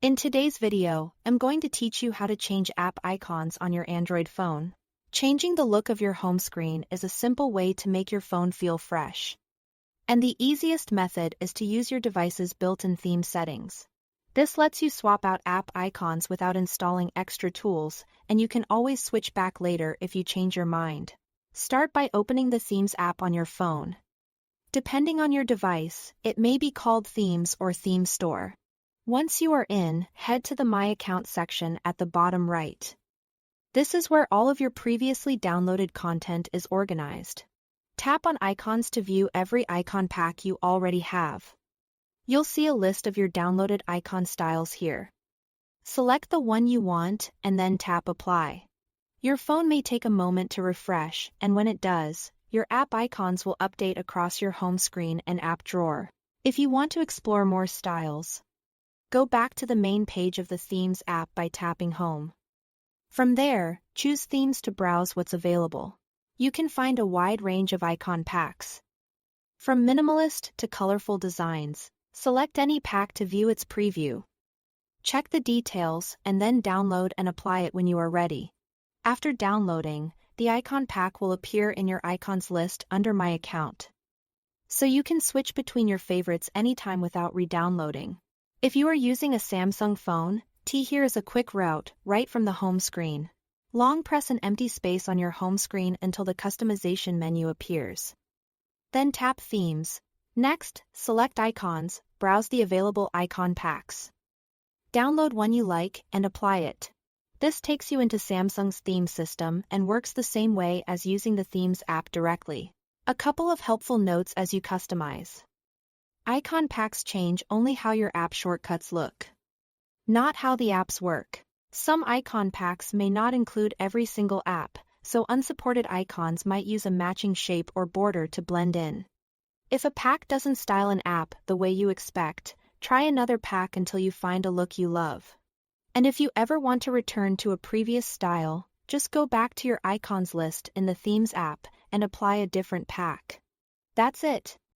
In today's video, I'm going to teach you how to change app icons on your Android phone. Changing the look of your home screen is a simple way to make your phone feel fresh. And the easiest method is to use your device's built-in theme settings. This lets you swap out app icons without installing extra tools, and you can always switch back later if you change your mind. Start by opening the Themes app on your phone. Depending on your device, it may be called Themes or Theme Store. Once you are in, head to the My Account section at the bottom right. This is where all of your previously downloaded content is organized. Tap on icons to view every icon pack you already have. You'll see a list of your downloaded icon styles here. Select the one you want and then tap Apply. Your phone may take a moment to refresh, and when it does, your app icons will update across your home screen and app drawer. If you want to explore more styles, go back to the main page of the Themes app by tapping Home. From there, choose Themes to browse what's available. You can find a wide range of icon packs. From minimalist to colorful designs, select any pack to view its preview. Check the details and then download and apply it when you are ready. After downloading, the icon pack will appear in your icons list under My Account. So you can switch between your favorites anytime without re-downloading. If you are using a Samsung phone, here is a quick route right from the home screen. Long press an empty space on your home screen until the customization menu appears. Then tap Themes. Next, select Icons, browse the available icon packs. Download one you like and apply it. This takes you into Samsung's theme system and works the same way as using the Themes app directly. A couple of helpful notes as you customize. Icon packs change only how your app shortcuts look, not how the apps work. Some icon packs may not include every single app, so unsupported icons might use a matching shape or border to blend in. If a pack doesn't style an app the way you expect, try another pack until you find a look you love. And if you ever want to return to a previous style, just go back to your icons list in the Themes app and apply a different pack. That's it.